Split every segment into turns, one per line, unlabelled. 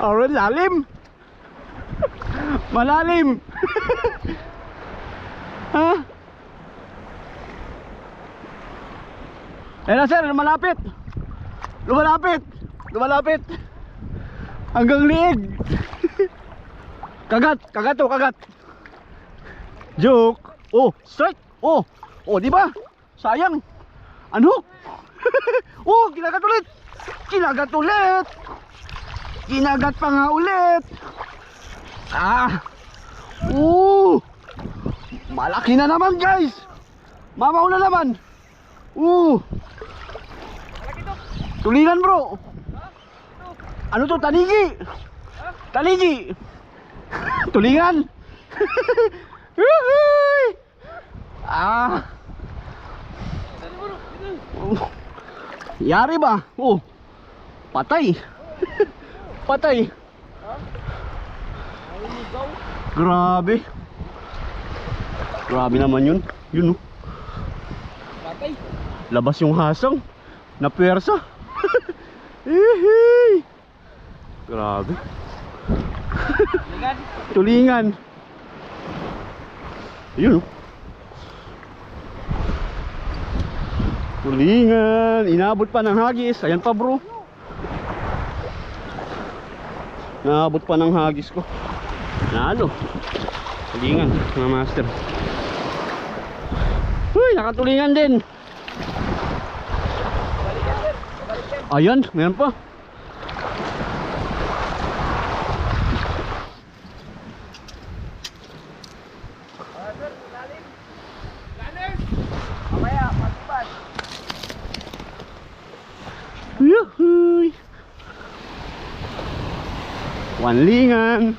Alright, lalim. Malalim. Ha? Ayan na sir, lumalapit. Lumalapit. Lumalapit. Hanggang liig. Kagat, kagat to, kagat. Joke. Oh, strike. Oh, oh, di ba? Sayang. Unhook. Oh, kinagat ulit. Kinagat ulit. Kinagat pa nga ulit. Ah. Malaki na naman, guys. Mamaw na naman. Tulingan, bro. Ano to, taligi? Taligi. Tulingan. Ah. Yari ba? Oh. Patay. Patay. Grabe. Grabe naman yun. Yun oh.
Patay.
Labas yung hasang. Napuwersa. Hihi. Grabe. Tulingan. Yun oh. Tulingan. Inabot pa ng hagis. Ayan pa bro. Naabot pa ng hagis ko. Nalo. Tulingan mga master. Uy, nakatulingan din. Ayan, meron pa. Yuhuy. Wanlingan.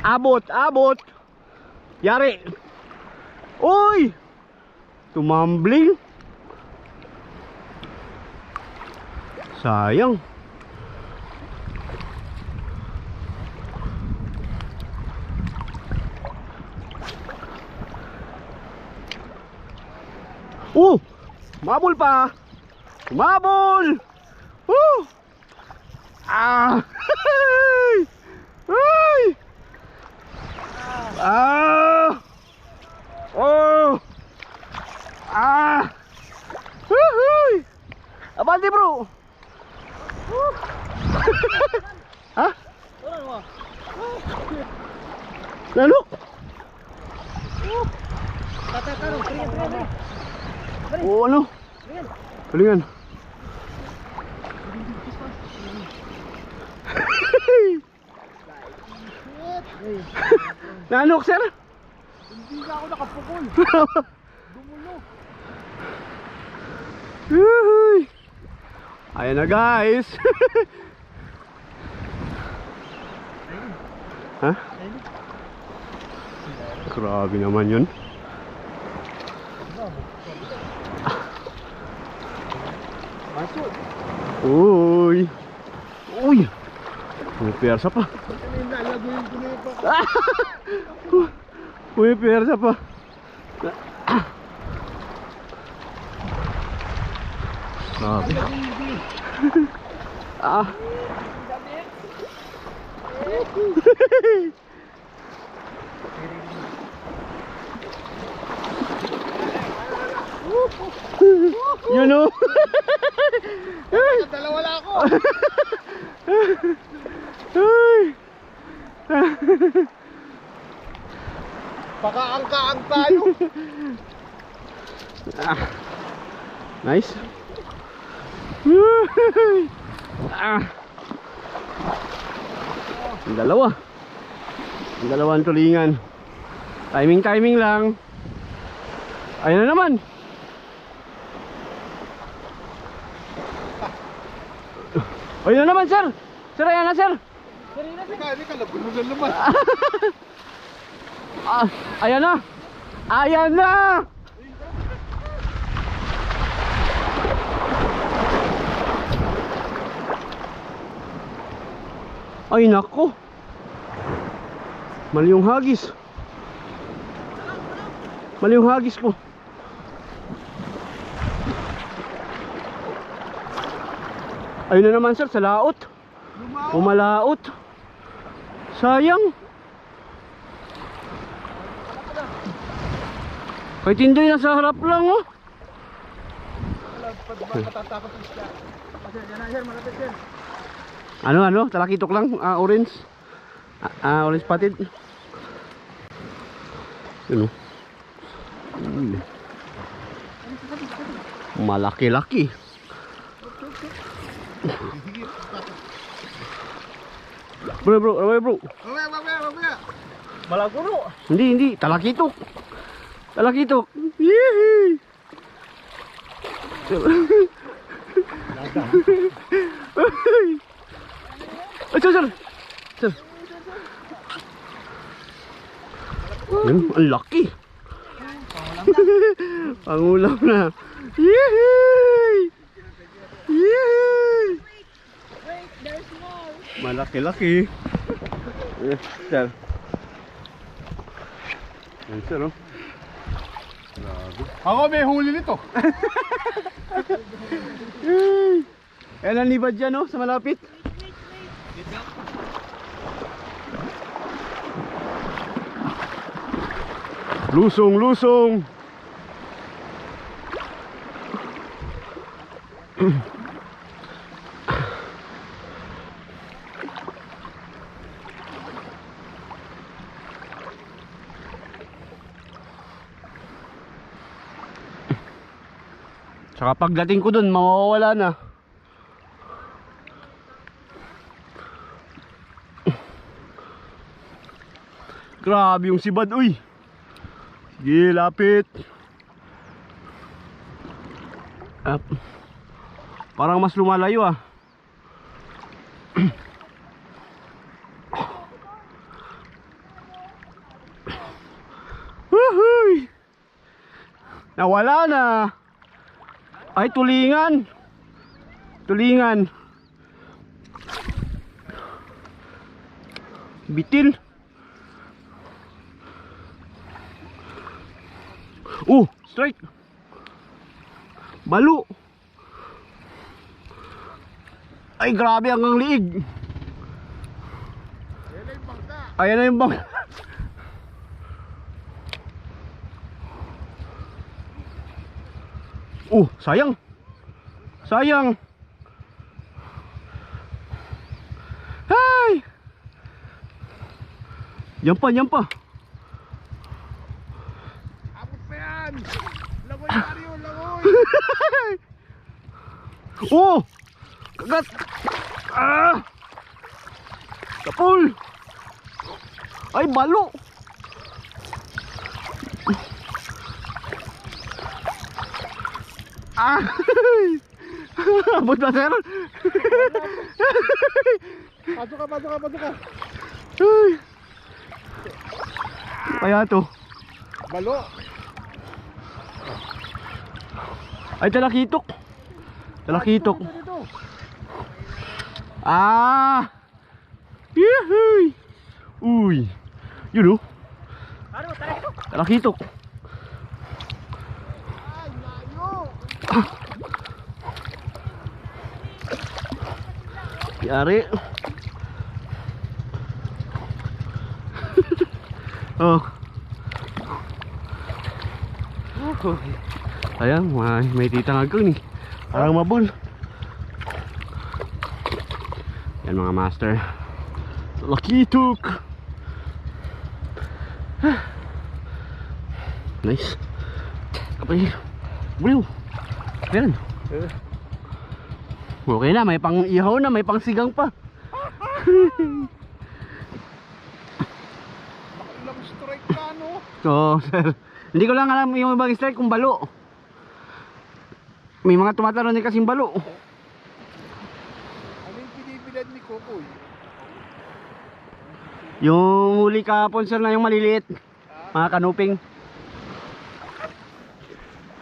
Abot, abot. Yari. Uy! Tumambling. Sayang. Mabul pa. Mabul. Ah. Ay. Ah. Oh. Ah. Huhuy. Abante bro. Ha? Lalu. Oh ano? Tulingan. Nanok sir?
Hindi na ako nakapukol. Dumulo.
Ayan na guys. Ha? Grabe naman yun. Uy. Uy. May persa pa. Uy, persa pa. Grabe. Ah. You know.
Dalawa lang ako. Baka angka-ang tayo.
Nice. Ang dalawa. Ang dalawang tulingan. Timing lang. Ayun na naman. Ayun na naman sir. Sir, ayan na sir.
Hindi ka labunan naman.
Ayan na. Ayan na. Ay nako. Mali yung hagis. Mali yung hagis ko. Ayun na naman sir, sa laot. Umalaot. Sayang. Kahit hindi nasa harap lang oh.
Matatakot yung isda. Yan na sir, malapit sir.
Ano, talakitok lang, orange. Orange spotted. Yun oh. Malaki-laki. Bro, bro.
Mamaya. Malaguro.
Hindi, talakitok. Talakitok. Yee! Ay, sir. Yan, ang laki. Pangulam na. Yee!
Wait, there's more.
Malaki-laki. Yes, sir. Yan, sir, oh.
Ako may huli nito.
Ayan ang libad dyan, oh, sa malapit. Lusong. Saka pagdating ko dun, mawawala na. Grabe yung sibad, uy. Sige, lapit. Parang mas lumalayo ah. Woohoo! Nawala na. Ay, tulingan. Bitil. Strike. Balo. Ay, grabe hanggang liig. Ayan na yung bangka. Sayang. Hey! Yan pa.
Abot pa yan. Lagoy Mario, lagoy.
Kagat. Kapul. Ay, balo. Abot ba, sir?
Pasok ka.
Kaya to.
Balo.
Ay, talakitok.
Dito.
Yuhuy. Uy. Yun oh. Talakitok.
Ay, layo.
Yari. Oh. Ayan, may titang agong ni. Parang mabul. Yan mga master. Lakitok. Nice. Kapag bro. Ayan. Okay na, may pang ihaw na, may pang sigang pa.
Ilang strike ka, no?
So, sir. Hindi ko lang alam yung ibang strike kung balo. May mga tumataro din kasing balo.
Ano yung pinibilad ni Kokoy?
Yung huli kahapon sir na yung maliliit. Mga kanuping.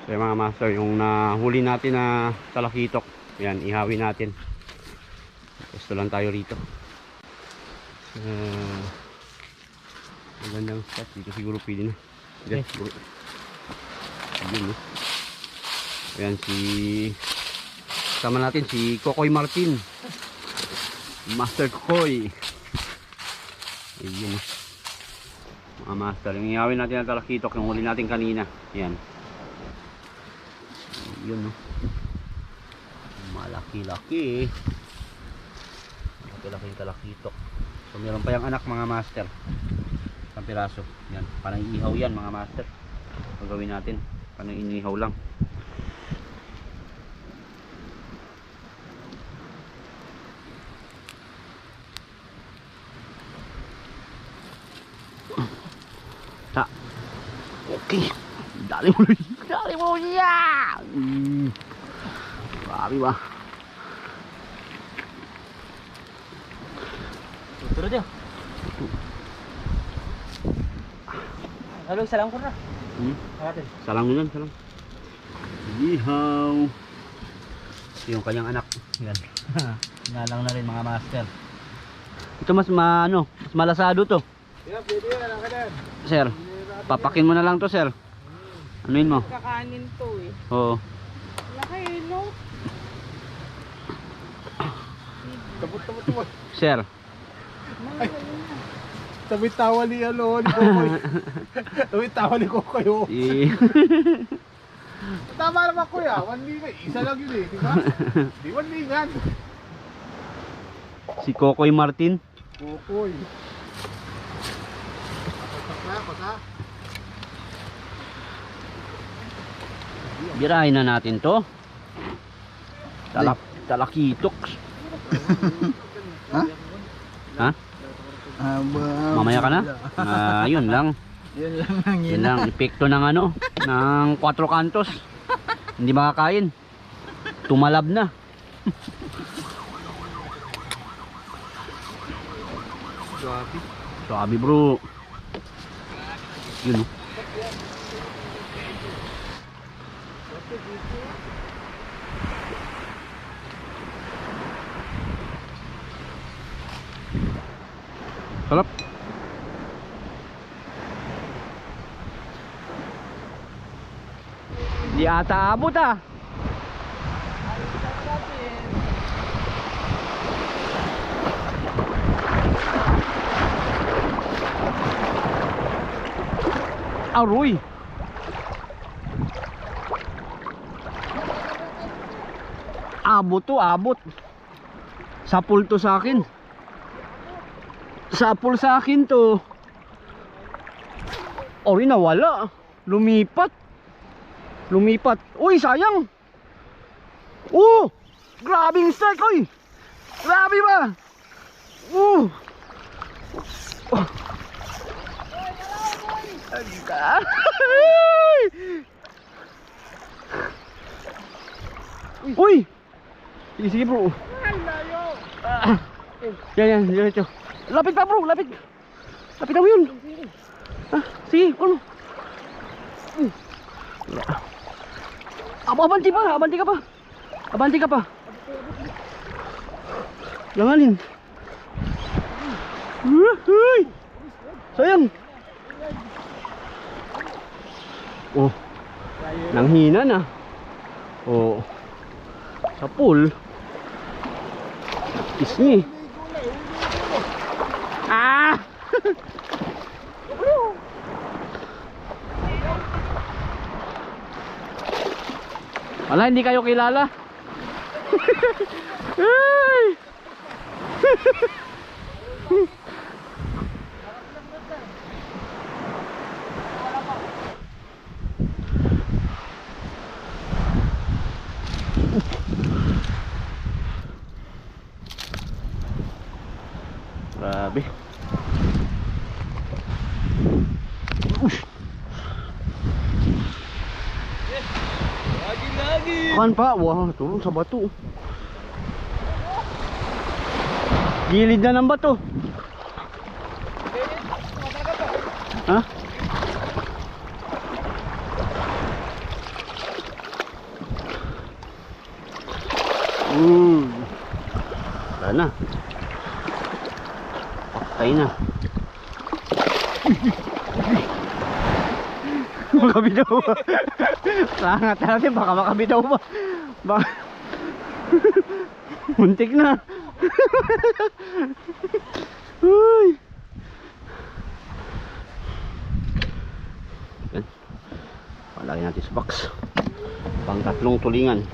So yung mga master, yung nahuli natin na talakitok. Yan, ihawin natin. Gusto lang tayo rito. Magandang spot dito siguro pwede na. Diyan siguro. Ayun, no? Ayan si sama natin si Kokoy Martin, Master Kokoy. Ayun, mga master, yung ihawin natin ang talakitok yung huli natin kanina. Ayan. Ayun, no? Malaki-laki. Malaki-laki yung talakitok. So meron pa yung anak mga master, isang piraso. Yan, panang ihaw yan mga master. Gagawin natin panang inihaw lang. Ta. Okay. Dali mo lang. Dali mo niya. Grabe ba?
Turun dia. Halo, salam ko na. Natin.
Salang mo yan, salang. Ihaw. Ito yung kanyang anak. Yan. Nalang na rin mga master. Ito mas mas malasado to.
Yeah, pwede yan. Ang kanan.
Sir, papakin mo na lang to, sir. Anuin mo?
Kakanin to eh.
Oo.
Laki no?
Tabot.
Sir.
Tabit tawa ni ano, ni Kokoy. Tabit tawa ni Kokoy. Oh. Tama naman kuya, 1 lingan. Isa lang yun eh, di ba? Di 1 lingan.
Si Kokoy Martin.
Kokoy. Pasa.
Birahin na natin to. Talakitok.
Ha?
Ha? Mamaya ka na? Yun lang. Yun lang. Epekto ng ng 4 kantos. Hindi makakain. Tumalab na. Sabi bro. Yun. Sarap. Di ata abot ah. Aroy. Abot to, abot. Sapul to sa akin. Sapul sa akin to. Oy, nawala. Lumipat. Lumipat. Uy, sayang. Oh! Grabing strike, oy. Grabe ba? Oh. Uy! Sige, sige bro. Yan, diretso. Lapit pa bro, lapit. Lapit mo yun. Sige, ano? Abanti pa, abanti ka pa. Abanti ka pa. Langalin. Uy! Sayang. Oh. Nanghina na. Oh. Sa pool. Isni. Ah! Wala, hindi kayo kilala. Ay! Grabe. Lagi. Kan pa, wah, turun sa bato. Gilid na ng bato. Ha? Wala na. Patay na. Makabitaw ba? Langat natin, baka makabitaw ba? Baka... Muntik na. Uy. Yan. Palagay natin sa box. Pang 3 tulingan.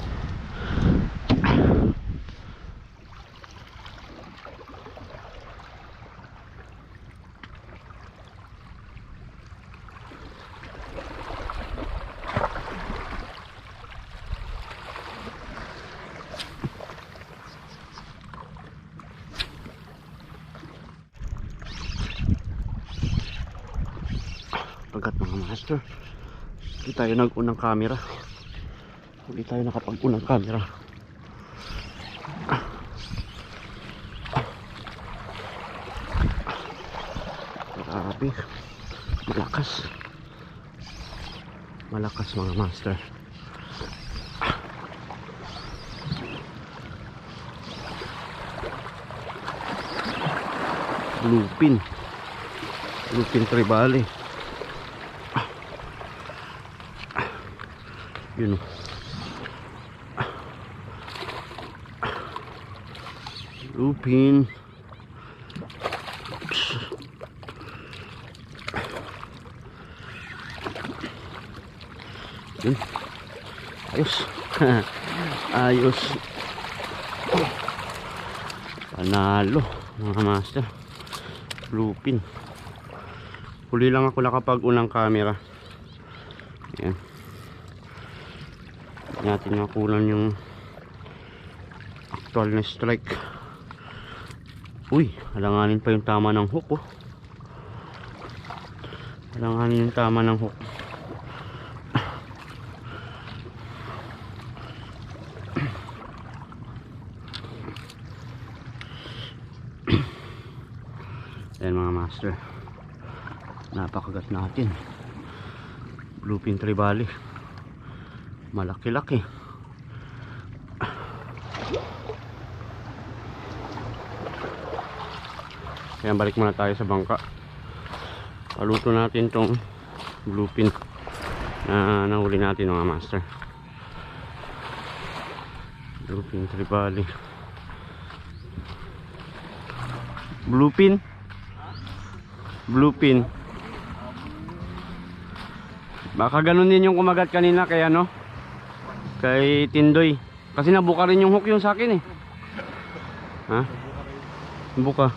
Pagkat mga master, hindi tayo nag-unang camera. Hindi tayo nakapag-unang camera. Grabe, malakas. Malakas mga master. Bluefin. Bluefin tribali. Yun o. Bluefin. Yun. Ayos. Ayos. Panalo mga master. Bluefin. Huli lang ako nakapag unang camera. Ayan. Natin nakunan yung actual na strike. Uy, alanganin pa yung tama ng hook oh. Alanganin yung tama ng hook. Ayan mga master, napakagat natin. Bluefin tribali. Malaki-laki. Kaya balik muna tayo sa bangka. Paluto natin tong bluefin na nahuli natin mga master. Bluefin tribali. Bluefin. Bluefin. Baka ganun din yung kumagat kanina kaya no? Kay Tindoy. Kasi nabuka rin yung hook yung sa akin eh. Ha? Buka.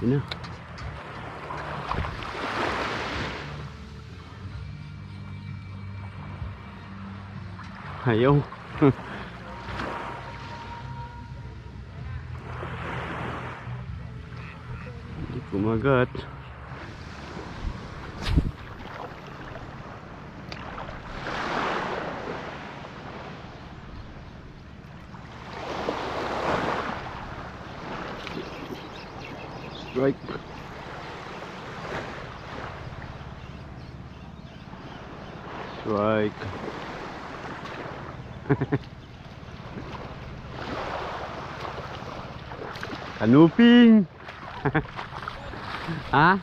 Yun na. Ayaw. Hindi kumagat. Strike. Strike. Kanuping. Ha?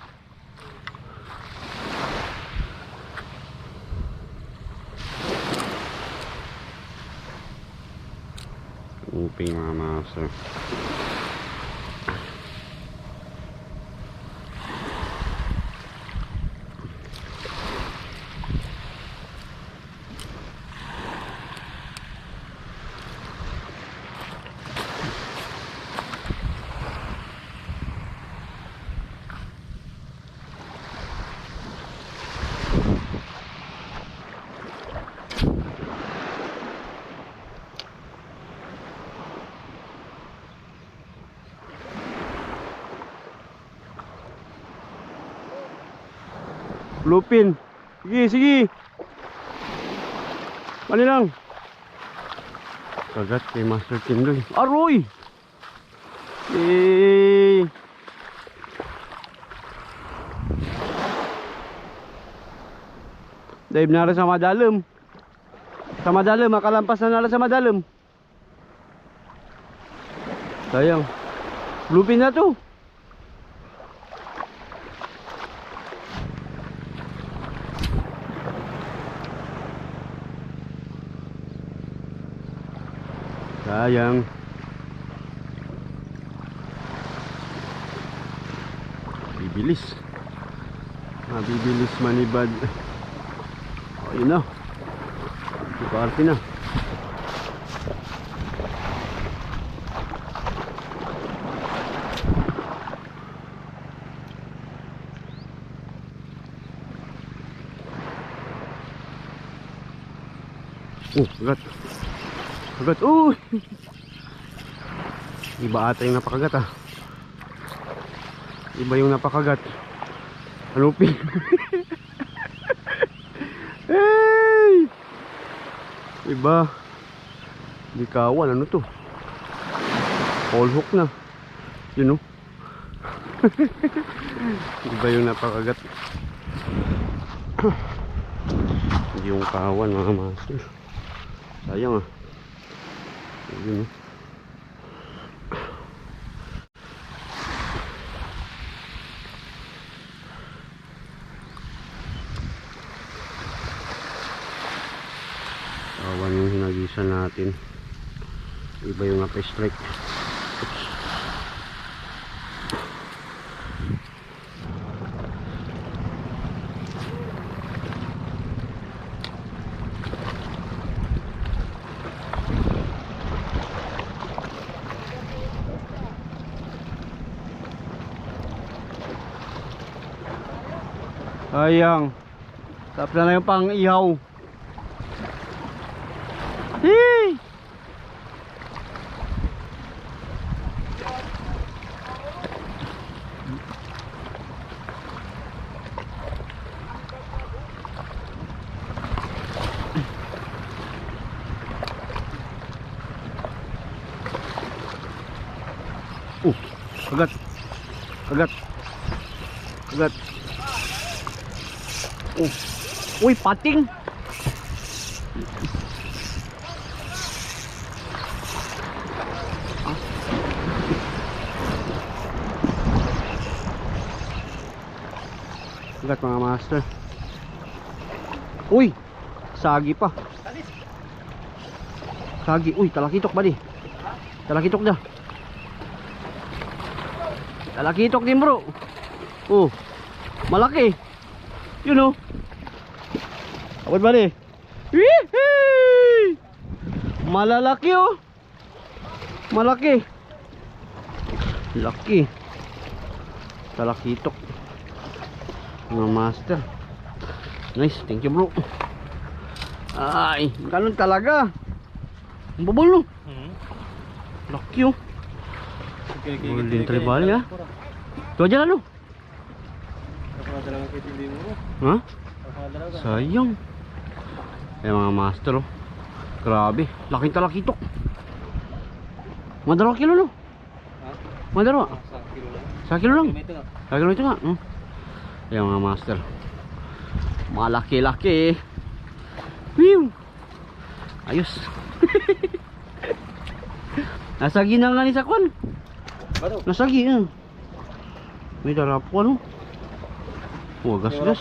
Kanuping mga master. Bluefin. Sige, sige. Mali lang. Kagat kay Master Tindoy. Aroy! Eh. Dive na rin sa madalim. Sa madalim, makalampas na rin sa madalim. Sayang. Bluefin na to. Sayang. Bibilis. Bibilis manibad. Oh, yun na. Parte na. Kagat. Kagat. Iba ata yung napakagat ah. Iba yung napakagat. Hanupin. Hey! Iba. Bikawan. Ano to? All hook na. Yun o. Iba yung napakagat. Hindi yung kawan mga master. Sayang ah. Yun o. Kawan yung hinagisan natin. Iba yung strike. Oops. Sayang. Tapos na yung pang ihaw. Hey! Kagat. Kagat. Kagat. Uy, pating. Kagat mga master. Uy, sagi pa. Sagi. Uy, talakitok ba di? Talakitok dah. Talakitok din bro. Oh, malaki. Yun oh. Abot ba di? Malalaki oh. Malaki. Laki. Talakitok. Mga master. Nice, thank you bro. Ay, ganun talaga. Ang babol no. Laki oh. Golden tribal ya. Itu aja lalu. Hah? Sayang. Mga master oh. Grabe, laking talakitok. Madaro kilo lo. Madaro. 1 kilo lang. 1 kilo itu nga. Mga master. Malaki-laki. Whew. Ayos. Nasagi na nga ni Sakwan. Nasagi may darap ko ano. Gas-gas.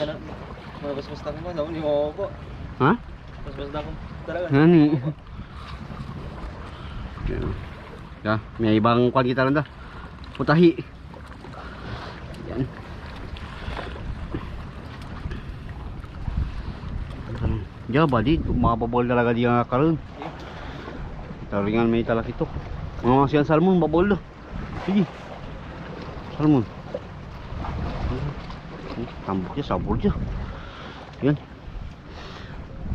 Bas-bas na ko ba? Hindi mo po.
Ha?
Bas-bas na ko talaga.
Nani? Ya, may ibang kwan kita lang da. Putahi. Yan. Ya, badi mababol talaga di nga karon. Taringan may talakitok. Mga siyan salmon babol do. Sige. Salmon. Tambok niya, sabor niya. Yan.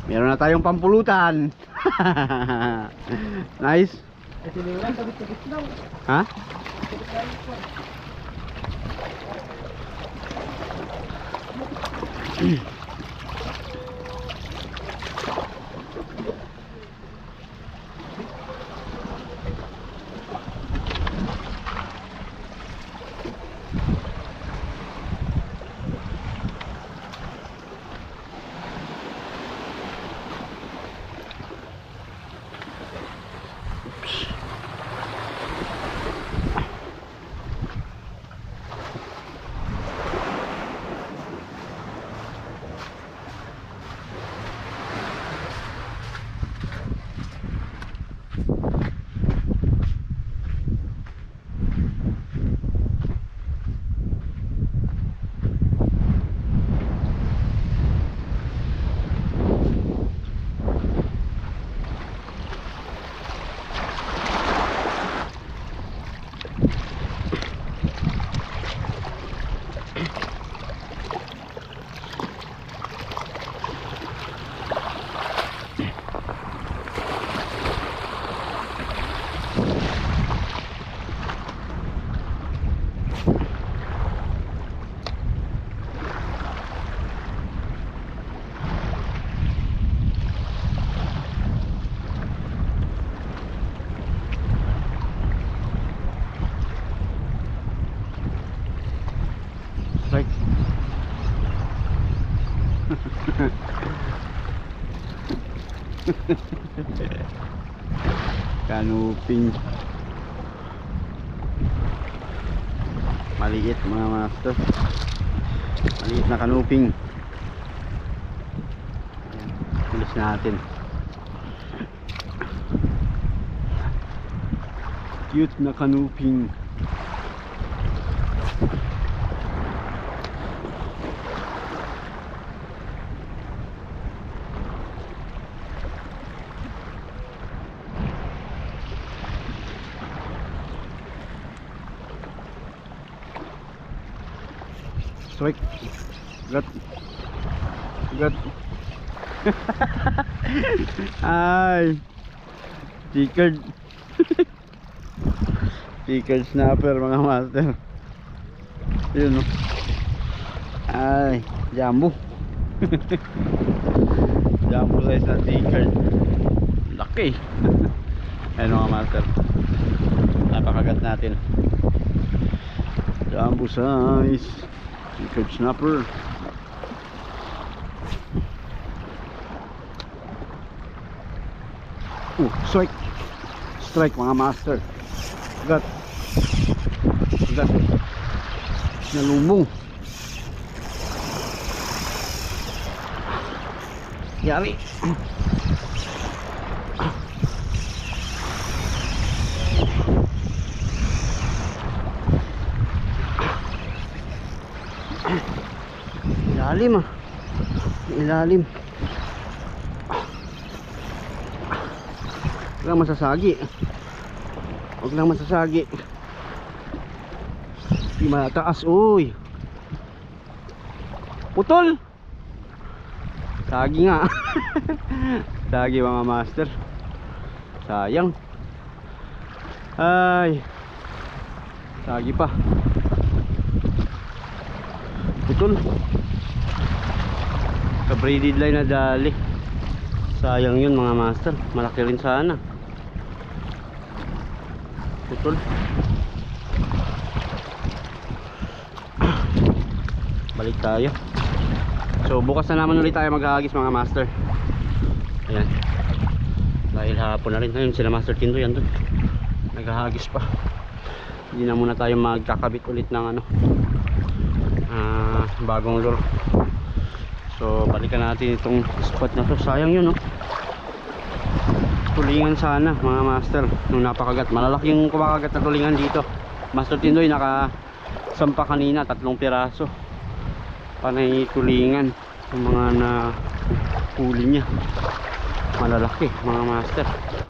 Meron na tayong pampulutan. Nice. Ha? Kanuping. Maliit mga master. Maliit na kanuping. Tulis natin. Cute na kanuping. Strike. Got. Ay. Chickered. Chickered snapper mga master. Yun no. Ay, jumbo. Jumbo size na chickered. Laki. Ayun mga master. Napakagat natin. Jumbo size. Chickered snapper. Strike. Strike mga master. Got. Nalumong. Yari. Ilalim ah. Ilalim. Huwag lang masasagi. Huwag lang masasagi. Di mataas. Uy. Putol. Sagi nga. Sagi mga master. Sayang. Ay. Sagi pa. Putol. Ka-braided line na dali. Sayang yun mga master. Malaki rin sana. Putol. Balik tayo. So bukas na naman ulit tayo maghahagis mga master. Ayan. Dahil hapon na rin. Ayun sila Master Tindo yan dun. Naghahagis pa. Hindi na muna tayo magkakabit ulit ng ano, bagong lure. So balikan natin itong spot na to. Sayang yun no. Tulingan sana mga master. Nung napakagat. Malalaki yung kumakagat na tulingan dito. Master Tindo yung nakasampa kanina. 3 piraso. Panay tulingan. Yung mga na huli niya. Malalaki mga master.